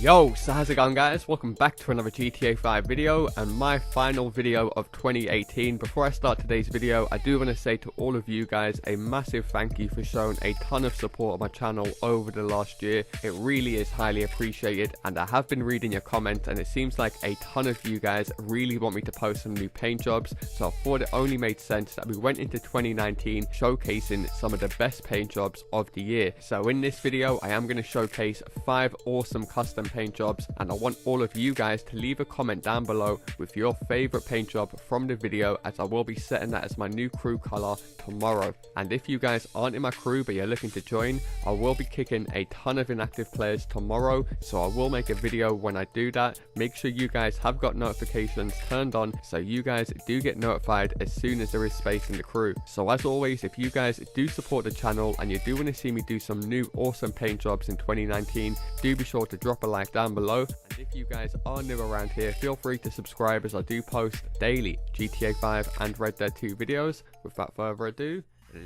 Yo, so how's it going, guys? Welcome back to another GTA 5 video and my final video of 2018. Before I start today's video, I do want to say to all of you guys a massive thank you for showing a ton of support on my channel over the last year. It really is highly appreciated, and I have been reading your comments and it seems like a ton of you guys really want me to post some new paint jobs, so I thought it only made sense that we went into 2019 showcasing some of the best paint jobs of the year. So in this video, I am going to showcase 5 awesome custom paint jobs, and I want all of you guys to leave a comment down below with your favorite paint job from the video, as I will be setting that as my new crew color tomorrow. And if you guys aren't in my crew but you're looking to join, I will be kicking a ton of inactive players tomorrow, so I will make a video when I do that. Make sure you guys have got notifications turned on so you guys do get notified as soon as there is space in the crew. So as always, if you guys do support the channel and you do want to see me do some new awesome paint jobs in 2019, do be sure to drop a like down below. And if you guys are new around here, feel free to subscribe as I do post daily GTA 5 and Red Dead 2 videos. Without further ado,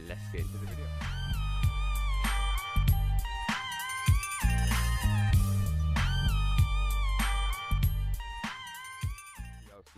let's get into the video.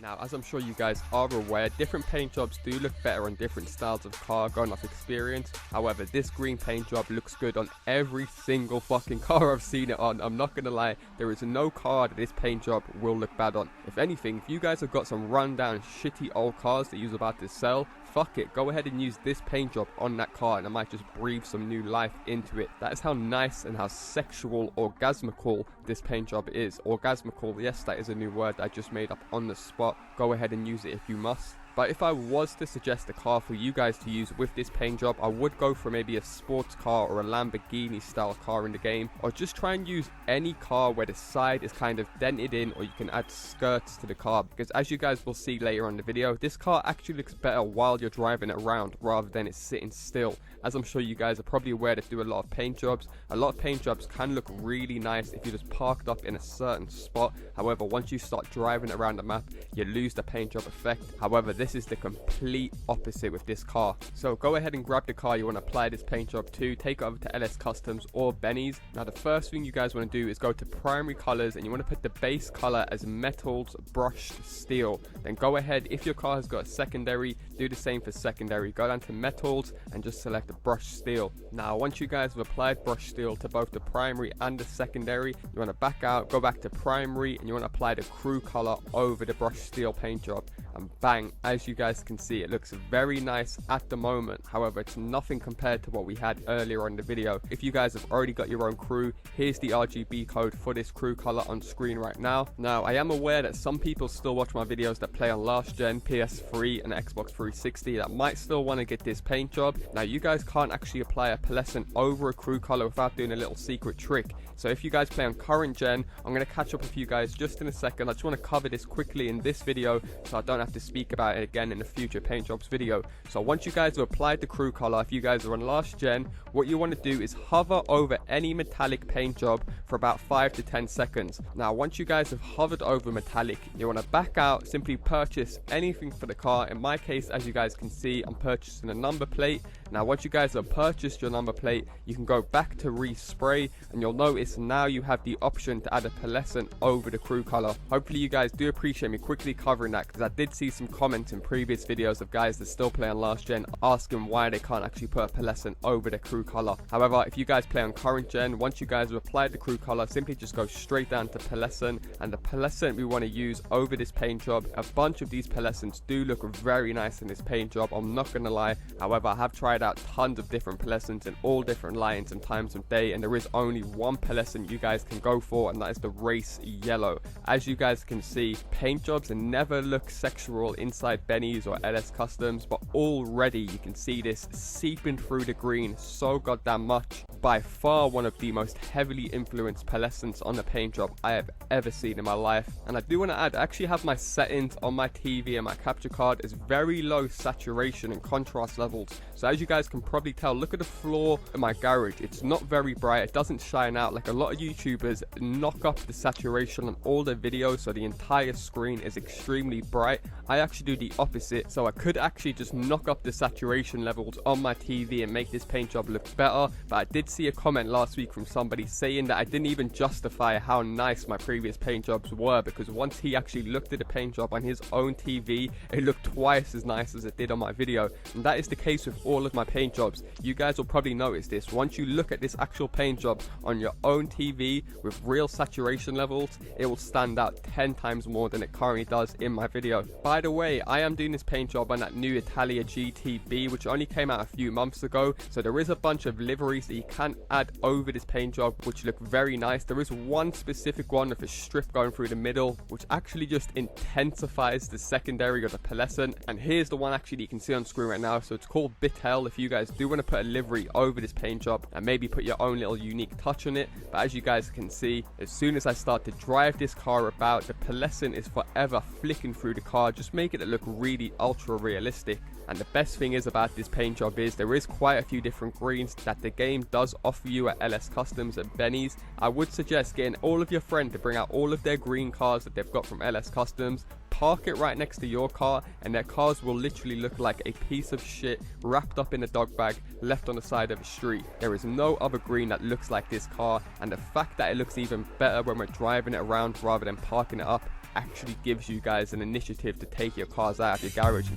Now, as I'm sure you guys are aware, different paint jobs do look better on different styles of car going off experience. However, this green paint job looks good on every single fucking car I've seen it on. I'm not gonna lie, there is no car that this paint job will look bad on. If anything, if you guys have got some rundown shitty old cars that you're about to sell, fuck it, go ahead and use this paint job on that car and I might just breathe some new life into it. That is how nice and how sexual, orgasmical this paint job is. Orgasmical, yes, that is a new word that I just made up on the spot. Go ahead and use it if you must. But if I was to suggest a car for you guys to use with this paint job, I would go for maybe a sports car or a Lamborghini style car in the game, or just try and use any car where the side is kind of dented in, or you can add skirts to the car, because as you guys will see later on in the video, this car actually looks better while you're driving it around rather than it sitting still. As I'm sure you guys are probably aware that do a lot of paint jobs, a lot of paint jobs can look really nice if you're just parked up in a certain spot. However, once you start driving around the map, you lose the paint job effect. However, this is the complete opposite with this car. So go ahead and grab the car you want to apply this paint job to, take it over to LS Customs or Benny's. Now the first thing you guys want to do is go to primary colors, and you want to put the base color as metals brushed steel. Then go ahead, if your car has got a secondary, do the same for secondary. Go down to metals and just select the brushed steel. Now once you guys have applied brushed steel to both the primary and the secondary, you want to back out, go back to primary, and you want to apply the crew color over the brushed steel paint job. And bang, as you guys can see, it looks very nice at the moment. However, it's nothing compared to what we had earlier on the video. If you guys have already got your own crew, here's the RGB code for this crew color on screen right now. Now I am aware that some people still watch my videos that play on last gen PS3 and Xbox 360 that might still want to get this paint job. Now you guys can't actually apply a pearlescent over a crew color without doing a little secret trick. So if you guys play on current gen, I'm going to catch up with you guys just in a second. I just want to cover this quickly in this video so I don't have to speak about it again in a future paint jobs video. So once you guys have applied the crew color, if you guys are on last gen, what you want to do is hover over any metallic paint job for about 5 to 10 seconds. Now once you guys have hovered over metallic, you want to back out, simply purchase anything for the car. In my case, as you guys can see, I'm purchasing a number plate. Now once you guys have purchased your number plate, you can go back to respray, and you'll notice now you have the option to add a pearlescent over the crew color. Hopefully you guys do appreciate me quickly covering that, because I did see some comments in previous videos of guys that still play on last gen asking why they can't actually put a pearlescent over the crew color. However, if you guys play on current gen, once you guys have applied the crew color, simply just go straight down to pearlescent, and the pearlescent we want to use over this paint job. A bunch of these pearlescents do look very nice in this paint job, I'm not gonna lie. However, I have tried out tons of different pearlescents in all different lines and times of day, and there is only one pearlescent you guys can go for, and that is the race yellow. As you guys can see, paint jobs never look sexual inside Benny's or LS Customs, but already you can see this seeping through the green so goddamn much. By far one of the most heavily influenced pearlescents on the paint job I have ever seen in my life. And I do want to add, I actually have my settings on my TV and my capture card is very low saturation and contrast levels. So as you guys can probably tell, look at the floor in my garage. It's not very bright, it doesn't shine out. Like a lot of YouTubers knock up the saturation on all their videos so the entire screen is extremely bright. I actually do the opposite, so I could actually just knock up the saturation levels on my TV and make this paint job look better. But I did see a comment last week from somebody saying that I didn't even justify how nice my previous paint jobs were, because once he actually looked at the paint job on his own TV, it looked twice as nice as it did on my video. And that is the case with all of my paint jobs. You guys will probably notice this. Once you look at this actual paint job on your own TV with real saturation levels, it will stand out 10 times more than it currently does in my video. By the way, I am doing this paint job on that new Italia GTB, which only came out a few months ago, so there is a bunch of liveries that you can add over this paint job which look very nice. There is one specific one with a strip going through the middle which actually just intensifies the secondary of the pearlescent, and here's the one actually that you can see on screen right now. So it's called Bitel. If you guys do want to put a livery over this paint job and maybe put your own little unique touch on it, but as you guys can see, as soon as I start to drive this car about, the pearlescent is forever flicking through the car, just making it look really ultra realistic. And the best thing is about this paint job is there is quite a few different greens that the game does offer you at LS Customs and Benny's. I would suggest getting all of your friends to bring out all of their green cars that they've got from LS Customs, park it right next to your car, and their cars will literally look like a piece of shit wrapped up in a dog bag left on the side of a street. There is no other green that looks like this car, and the fact that it looks even better when we're driving it around rather than parking it up actually gives you guys an initiative to take your cars out of your garage.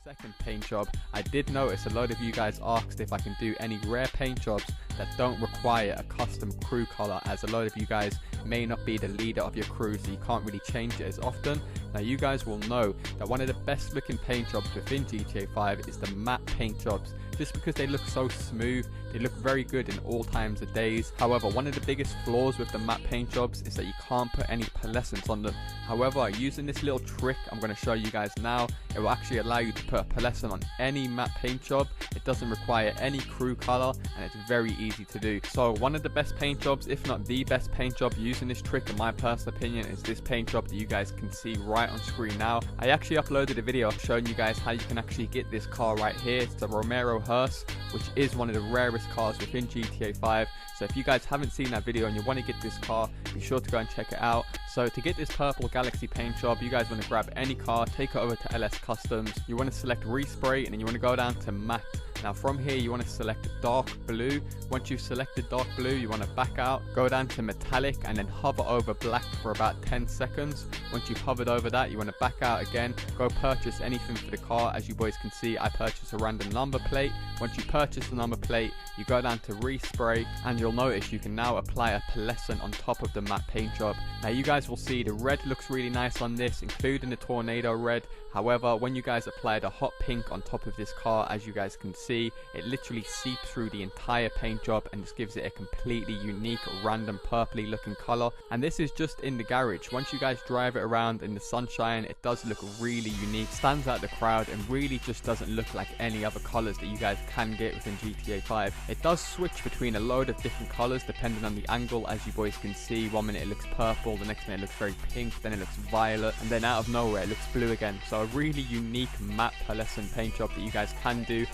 Second paint job, I did notice a lot of you guys asked if I can do any rare paint jobs that don't require a custom crew color, as a lot of you guys may not be the leader of your crew, so you can't really change it as often. Now you guys will know that one of the best looking paint jobs within GTA 5 is the matte paint jobs, just because they look so smooth, they look very good in all times of days. However, one of the biggest flaws with the matte paint jobs is that you can't put any pearlescence on them. However, using this little trick I'm going to show you guys now, it will actually allow you to put a pearlescent on any matte paint job. It doesn't require any crew color, and it's very easy to do. So one of the best paint jobs, if not the best paint job using this trick in my personal opinion, is this paint job that you guys can see right on screen now. I actually uploaded a video showing you guys how you can actually get this car right here. It's the Romero Hearse, which is one of the rarest cars within GTA 5. So if you guys haven't seen that video and you want to get this car, be sure to go and check it out. So to get this purple Galaxy paint job, you guys want to grab any car, take it over to LS Customs. You want to select respray, and then you want to go down to matte. Now from here you want to select dark blue. Once you've selected dark blue, you want to back out, go down to metallic, and then hover over black for about 10 seconds. Once you've hovered over that, you want to back out again, go purchase anything for the car. As you boys can see, I purchased a random number plate. Once you purchase the number plate, you go down to respray, and you'll notice you can now apply a pearlescent on top of the matte paint job. Now you guys will see the red looks really nice on this, including the tornado red. However, when you guys apply the hot pink on top of this car, as you guys can see, it literally seeps through the entire paint job and just gives it a completely unique random purpley looking color. And this is just in the garage. Once you guys drive it around in the sunshine, it does look really unique, stands out the crowd, and really just doesn't look like any other colors that you guys can get within GTA 5. It does switch between a load of different colors depending on the angle. As you boys can see, one minute it looks purple, the next minute it looks very pink, then it looks violet, and then out of nowhere it looks blue again. So a really unique matte pearlescent paint job that you guys can do.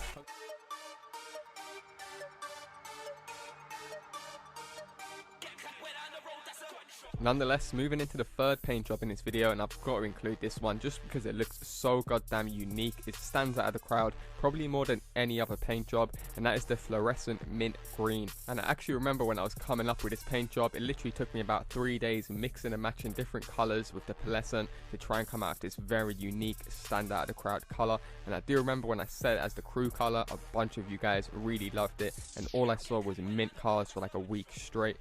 Nonetheless, moving into the third paint job in this video, and I've got to include this one just because it looks so goddamn unique. It stands out of the crowd probably more than any other paint job, and that is the Fluorescent mint green. And I actually remember when I was coming up with this paint job, it literally took me about 3 days mixing and matching different colors with the pearlescent to try and come out with this very unique stand out of the crowd color. And I do remember when I set it as the crew color, a bunch of you guys really loved it, and all I saw was mint cars for like a week straight.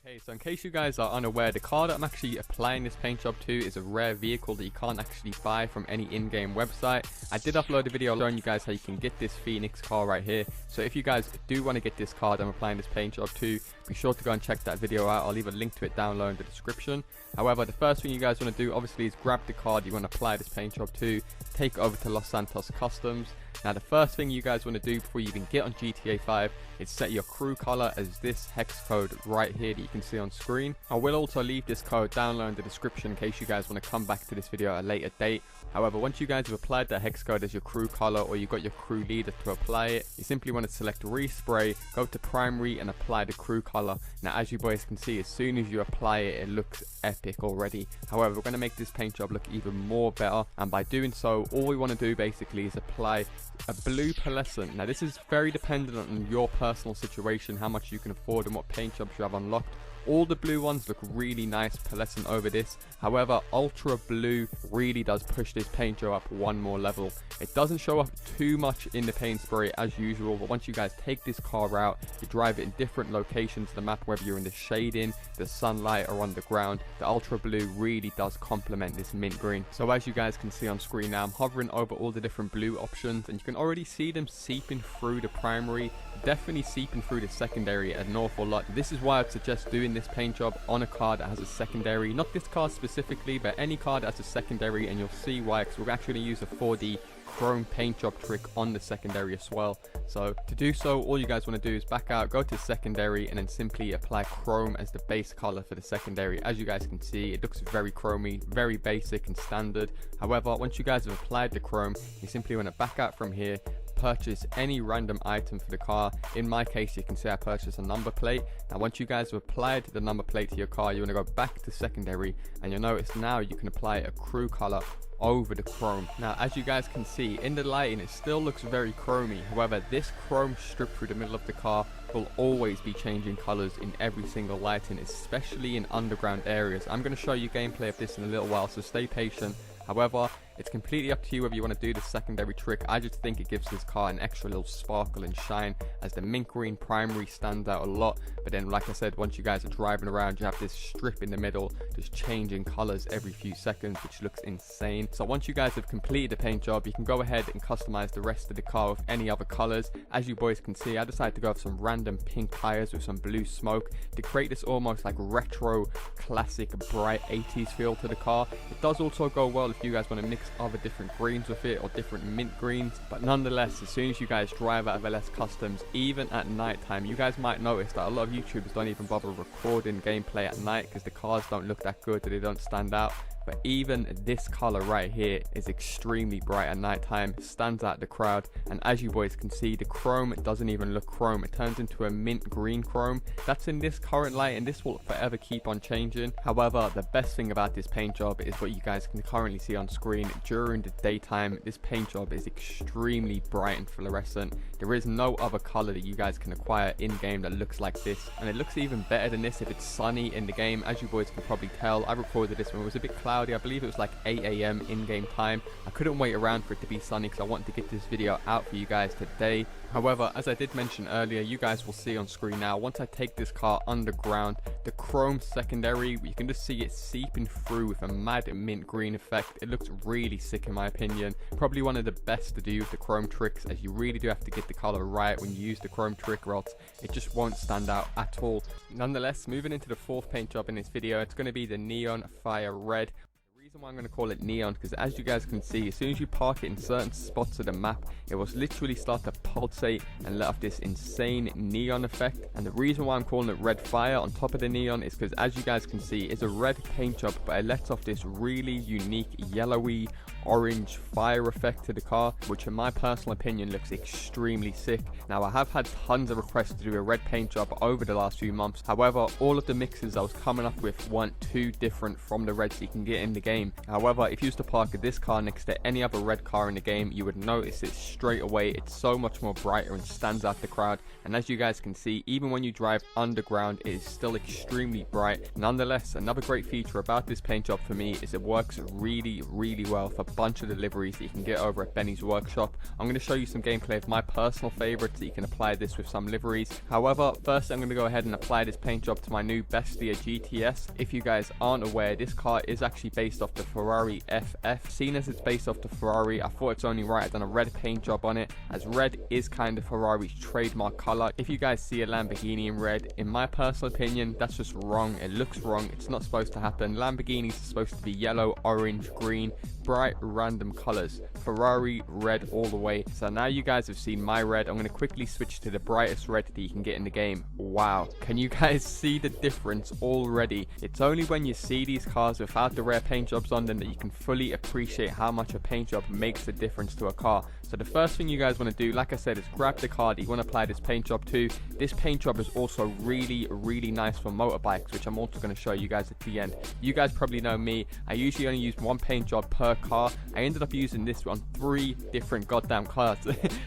Okay, so in case you guys are unaware, the car that I'm actually applying this paint job to is a rare vehicle that you can't actually buy from any in-game website. I did upload a video showing you guys how you can get this Phoenix car right here. So if you guys do want to get this car that I'm applying this paint job to, be sure to go and check that video out. I'll leave a link to it down below in the description. However, the first thing you guys want to do obviously is grab the card you want to apply this paint job to, take it over to Los Santos Customs. Now the first thing you guys want to do before you even get on GTA 5 is set your crew color as this hex code right here that you can see on screen. I will also leave this code down low in the description in case you guys want to come back to this video at a later date. However, once you guys have applied that hex code as your crew color, or you've got your crew leader to apply it, you simply want to select respray, go to primary and apply the crew color. Now as you boys can see, as soon as you apply it, it looks epic already. However, we're going to make this paint job look even more better, and by doing so, all we want to do basically is apply a blue pearlescent. Now this is very dependent on your personal situation, how much you can afford and what paint jobs you have unlocked. All the blue ones look really nice pearlescent over this. However, ultra blue really does push this paint job up one more level. It doesn't show up too much in the paint spray as usual, but once you guys take this car out, you drive it in different locations of the map, whether you're in the shading, the sunlight or underground, the ultra blue really does complement this mint green. So as you guys can see on screen now, I'm hovering over all the different blue options and you can already see them seeping through the primary, definitely seeping through the secondary an awful lot. This is why I'd suggest doing this paint job on a car that has a secondary, not this car specifically, but any car that has a secondary, and you'll see why, because we're actually going to use a 4D chrome paint job trick on the secondary as well. So to do so, all you guys want to do is back out, go to secondary, and then simply apply chrome as the base color for the secondary. As you guys can see, it looks very chromy, very basic and standard. However, once you guys have applied the chrome, you simply want to back out from here, purchase any random item for the car. In my case, you can see I purchased a number plate. Now once you guys have applied the number plate to your car, you want to go back to secondary, and you'll notice now you can apply a crew color over the chrome. Now as you guys can see in the lighting, it still looks very chromy. However, this chrome strip through the middle of the car will always be changing colors in every single lighting, especially in underground areas. I'm going to show you gameplay of this in a little while, so stay patient. However, it's completely up to you whether you want to do the secondary trick. I just think it gives this car an extra little sparkle and shine, as the mint green primary stands out a lot. But then, like I said, once you guys are driving around, you have this strip in the middle just changing colors every few seconds, which looks insane. So once you guys have completed the paint job, you can go ahead and customize the rest of the car with any other colors. As you boys can see, I decided to go with some random pink tires with some blue smoke to create this almost like retro classic bright 80s feel to the car. It does also go well if you guys want to mix other different greens with it, or different mint greens. But nonetheless, as soon as you guys drive out of LS Customs, even at night time, you guys might notice that a lot of YouTubers don't even bother recording gameplay at night because the cars don't look that good, or they don't stand out. But even this color right here is extremely bright at night time, stands out the crowd. And as you boys can see, the chrome doesn't even look chrome, it turns into a mint green chrome. That's in this current light, and this will forever keep on changing. However, the best thing about this paint job is what you guys can currently see on screen. During the daytime, this paint job is extremely bright and fluorescent. There is no other color that you guys can acquire in game that looks like this, and it looks even better than this if it's sunny in the game. As you boys can probably tell, I recorded this when it was a bit cloudy. I believe it was like 8 AM in-game time. I couldn't wait around for it to be sunny because I wanted to get this video out for you guys today. However, as I did mention earlier, you guys will see on screen now, once I take this car underground, the chrome secondary, you can just see it seeping through with a mad mint green effect. It looks really sick in my opinion. Probably one of the best to do with the chrome tricks, as you really do have to get the color right when you use the chrome trick, or else it just won't stand out at all. Nonetheless, moving into the fourth paint job in this video, it's going to be the Neon Fire Red. The reason why I'm going to call it neon, because as you guys can see, as soon as you park it in certain spots of the map, it will literally start to pulsate and let off this insane neon effect. And the reason why I'm calling it red fire on top of the neon is because, as you guys can see, it's a red paint job, but it lets off this really unique yellowy orange fire effect to the car, which in my personal opinion looks extremely sick. Now, I have had tons of requests to do a red paint job over the last few months. However, all of the mixes I was coming up with weren't too different from the reds you can get in the game. However, if you used to park this car next to any other red car in the game, you would notice it straight away. It's so much more brighter and stands out the crowd. And as you guys can see, even when you drive underground, it is still extremely bright. Nonetheless, another great feature about this paint job for me is it works really well for a bunch of deliveries that you can get over at Benny's workshop. I'm going to show you some gameplay of my personal favorites that you can apply this with some liveries. However, first I'm going to go ahead and apply this paint job to my new Bestia GTS. If you guys aren't aware, this car is actually based off the Ferrari FF. Seeing as it's based off the Ferrari, I thought it's only right I've done a red paint job on it, as red is kind of Ferrari's trademark color. If you guys see a Lamborghini in red, in my personal opinion, that's just wrong. It looks wrong. It's not supposed to happen. Lamborghinis are supposed to be yellow, orange, green, bright random colors. Ferrari red all the way. So now you guys have seen my red. I'm going to quickly switch to the brightest red that you can get in the game. Wow, can you guys see the difference already? It's only when you see these cars without the rare paint jobs on them that you can fully appreciate how much a paint job makes a difference to a car. So the first thing you guys want to do, like I said, is grab the car that you want to apply this paint job to. This paint job is also really nice for motorbikes, which I'm also going to show you guys at the end. You guys probably know me, I usually only use one paint job per car. I ended up using this on 3 different goddamn cars.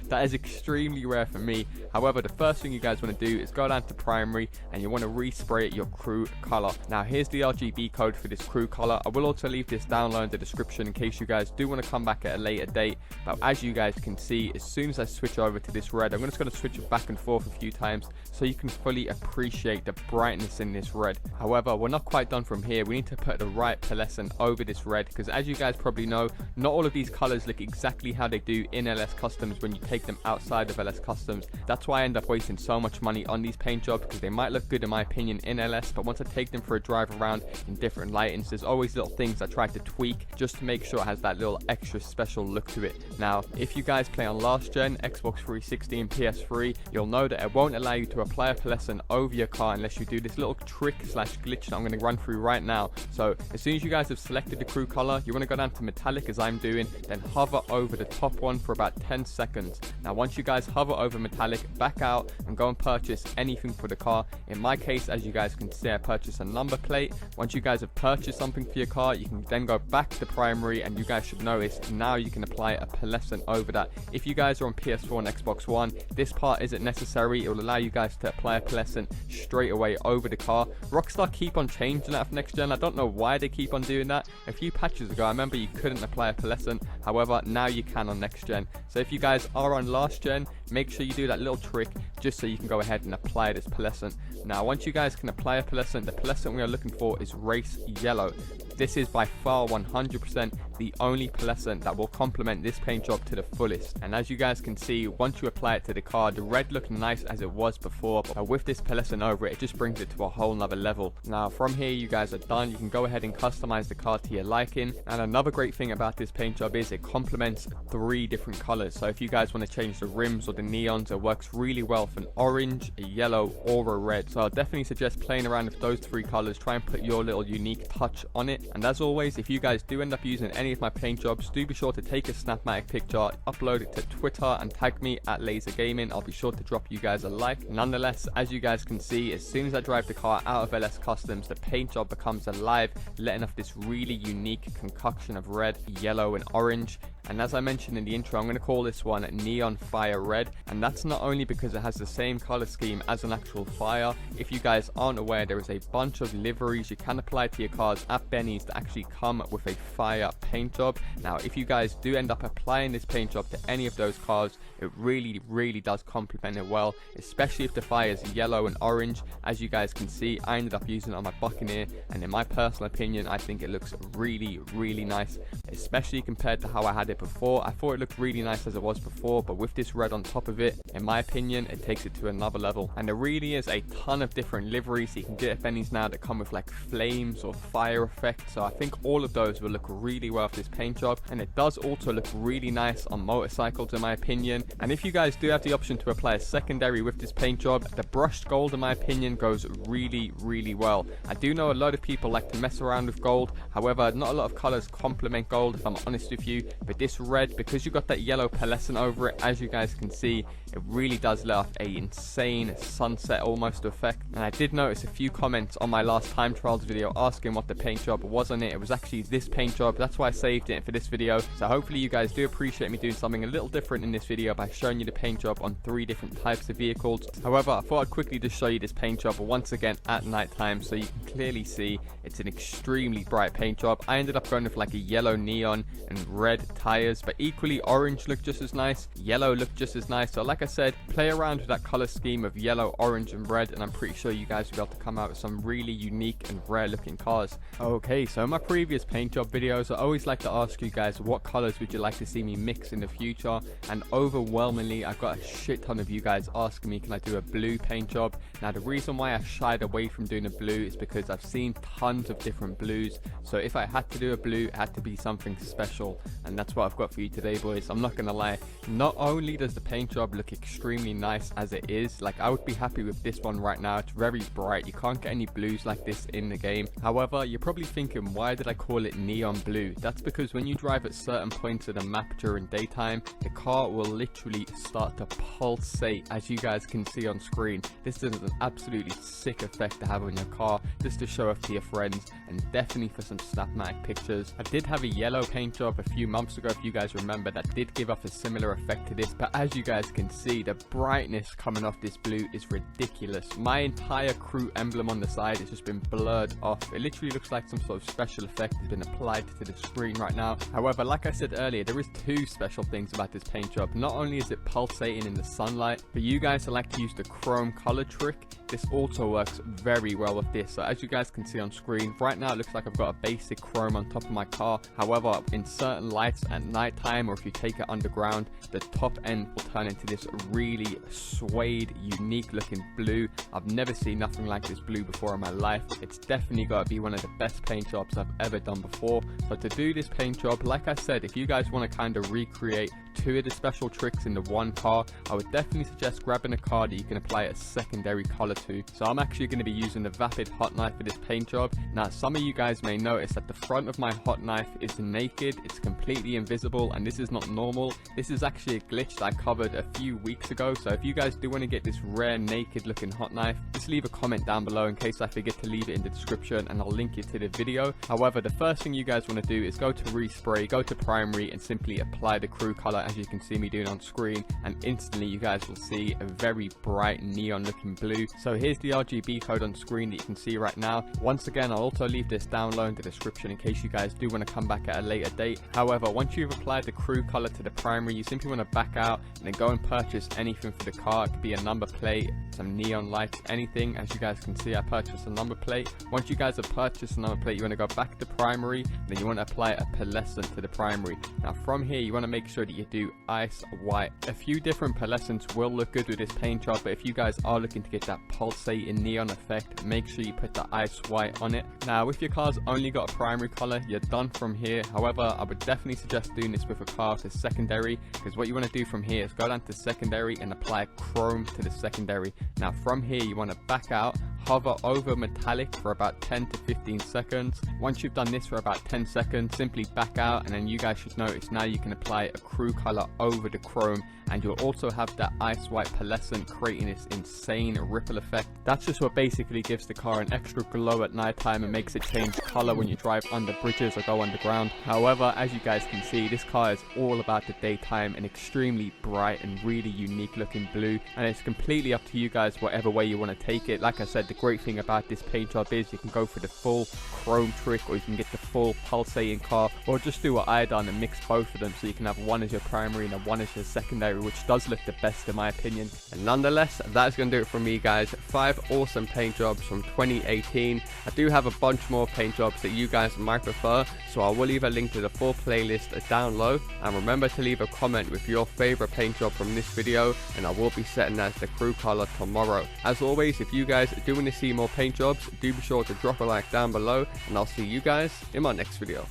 That is extremely rare for me. However, the first thing you guys want to do is go down to primary and you want to respray it your CREW color. Now here's the RGB code for this CREW color. I will also leave this down low in the description in case you guys do want to come back at a later date. But as you guys can see, as soon as I switch over to this red, I'm just going to switch it back and forth a few times so you can fully appreciate the brightness in this red. However, we're not quite done from here. We need to put the right pearlescent over this red, because as you guys probably know, not all of these colors look exactly how they do in LS Customs when you take them outside of LS Customs. That's why I end up wasting so much money on these paint jobs, because they might look good in my opinion in LS, but once I take them for a drive around in different lightings, there's always little things I try to tweak just to make sure it has that little extra special look to it. Now, if you guys play on last gen, Xbox 360 and PS3, you'll know that it won't allow you to apply a pearlescent over your car unless you do this little trick slash glitch that I'm going to run through right now. So as soon as you guys have selected the CREW color, you want to go down to metallic as I'm doing, then hover over the top one for about 10 seconds. Now once you guys hover over metallic, back out and go and purchase anything for the car. In my case, as you guys can see, I purchased a number plate. Once you guys have purchased something for your car, you can then go back to primary, and you guys should notice now you can apply a pearlescent over that. If you guys are on PS4 and Xbox One, this part isn't necessary. It will allow you guys to apply a pearlescent straight away over the car. Rockstar keep on changing that for next gen. I don't know why they keep on doing that. A few patches ago, I remember you couldn't apply a pearlescent. However, now you can on next gen. So if you guys are on last gen, make sure you do that little trick just so you can go ahead and apply this pearlescent. Now once you guys can apply a pearlescent, the pearlescent we are looking for is race yellow. This is by far 100% the only pearlescent that will complement this paint job to the fullest. And as you guys can see, once you apply it to the car, the red looked nice as it was before, but with this pearlescent over it, it just brings it to a whole nother level. Now from here, you guys are done. You can go ahead and customize the car to your liking. And another great thing about this paint job is it complements 3 different colors. So if you guys want to change the rims or the neons, it works really well for an orange, a yellow, or a red. So I'll definitely suggest playing around with those 3 colors. Try and put your little unique touch on it. And as always, if you guys do end up using any of my paint jobs, do be sure to take a Snapmatic picture, upload it to Twitter, and tag me at LaazrGaming. I'll be sure to drop you guys a like. Nonetheless, as you guys can see, as soon as I drive the car out of LS Customs, the paint job becomes alive, letting off this really unique concoction of red, yellow, and orange. And as I mentioned in the intro, I'm going to call this one Neon Fire Red, and that's not only because it has the same color scheme as an actual fire. If you guys aren't aware, there is a bunch of liveries you can apply to your cars at Benny's that actually come with a fire paint job. Now if you guys do end up applying this paint job to any of those cars, it really does complement it well, especially if the fire is yellow and orange. As you guys can see, I ended up using it on my Buccaneer, and in my personal opinion, I think it looks really nice, especially compared to how I had it before. I thought it looked really nice as it was before, but with this red on top of it, in my opinion, it takes it to another level. And there really is a ton of different liveries you can get at Benny's now that come with like flames or fire effects, so I think all of those will look really well with this paint job, and it does also look really nice on motorcycles in my opinion. And if you guys do have the option to apply a secondary with this paint job, the brushed gold in my opinion goes really well. I do know a lot of people like to mess around with gold, however not a lot of colors complement gold if I'm honest with you, but this red, because you got that yellow pearlescent over it, as you guys can see, it really does let off a insane sunset almost effect. And I did notice a few comments on my last time trials video asking what the paint job was on it. It was actually this paint job, that's why I saved it for this video. So hopefully you guys do appreciate me doing something a little different in this video by showing you the paint job on 3 different types of vehicles. However, I thought I'd quickly just show you this paint job once again at night time so you can clearly see it's an extremely bright paint job. I ended up going with like a yellow neon and red tire tires, but equally orange looked just as nice, yellow looked just as nice. So like I said, play around with that color scheme of yellow, orange and red, and I'm pretty sure you guys will be able to come out with some really unique and rare looking cars. Okay, so in my previous paint job videos, I always like to ask you guys what colors would you like to see me mix in the future, and overwhelmingly I got a shit ton of you guys asking me, can I do a blue paint job? Now the reason why I shied away from doing a blue is because I've seen tons of different blues, so if I had to do a blue, it had to be something special, and that's what I've got for you today, boys. I'm not gonna lie, not only does the paint job look extremely nice as it is, like I would be happy with this one right now. It's very bright, you can't get any blues like this in the game. However, you're probably thinking, why did I call it neon blue? That's because when you drive at certain points of the map during daytime, the car will literally start to pulsate, as you guys can see on screen. This is an absolutely sick effect to have on your car, just to show off to your friends, and definitely for some Snapmatic pictures. I did have a yellow paint job a few months ago, if you guys remember, that did give off a similar effect to this, but as you guys can see, the brightness coming off this blue is ridiculous. My entire crew emblem on the side has just been blurred off. It literally looks like some sort of special effect has been applied to the screen right now. However, like I said earlier, there is two special things about this paint job. Not only is it pulsating in the sunlight, but you guys that like to use the chrome color trick, this also works very well with this. So as you guys can see on screen right now, it looks like I've got a basic chrome on top of my car. However, in certain lights at night time, or if you take it underground, the top end will turn into this really suede, unique looking blue. I've never seen nothing like this blue before in my life. It's definitely got to be one of the best paint jobs I've ever done before. So to do this paint job, like I said, if you guys want to kind of recreate two of the special tricks in the one car, I would definitely suggest grabbing a car that you can apply a secondary color to. So I'm actually going to be using the Vapid hot knife for this paint job. Now some of you guys may notice that the front of my hot knife is naked, it's completely invisible, and this is not normal. This is actually a glitch that I covered a few weeks ago. So if you guys do want to get this rare naked looking hot knife, just leave a comment down below in case I forget to leave it in the description, and I'll link it to the video. However, the first thing you guys want to do is go to respray, go to primary, and simply apply the crew color as you can see me doing on screen, and instantly you guys will see a very bright neon looking blue. So here's the RGB code on screen that you can see right now. Once again, I'll also leave this down low in the description in case you guys do want to come back at a later date. However, once you've applied the crew color to the primary, you simply want to back out and then go and purchase anything for the car. It could be a number plate, some neon lights, anything. As you guys can see, I purchased a number plate. Once you guys have purchased a number plate, you want to go back to primary, then you want to apply a pearlescent to the primary. Now from here, you want to make sure that you do ice white. A few different pearlescents will look good with this paint job, but if you guys are looking to get that pulsating neon effect, make sure you put the ice white on it. Now if your car's only got a primary color, you're done from here. However, I would definitely suggest doing this with a car to secondary, because what you want to do from here is go down to secondary and apply chrome to the secondary. Now from here, you want to back out, hover over metallic for about 10 to 15 seconds. Once you've done this for about 10 seconds, simply back out, and then you guys should notice now you can apply a crew color over the chrome, and you'll also have that ice white pearlescent creating this insane ripple effect. That's just what basically gives the car an extra glow at night time and makes it change color when you drive under bridges or go underground. However, as you guys can see, this car is all about the daytime, an extremely bright and really unique looking blue, and it's completely up to you guys whatever way you want to take it. Like I said, the great thing about this paint job is you can go for the full chrome trick, or you can get the full pulsating car, or just do what I done and mix both of them, so you can have one as your primary and one as your secondary, which does look the best in my opinion. And nonetheless, that's going to do it from me, guys. 5 awesome paint jobs from 2018. I do have a bunch more paint jobs that you guys might prefer, so I will leave a link to the full playlist down low, and remember to leave a comment with your favorite paint job from this video, and I will be setting that as the crew color tomorrow. As always, if you guys do want to see more paint jobs, do be sure to drop a like down below, and I'll see you guys in my next video.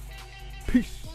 Peace.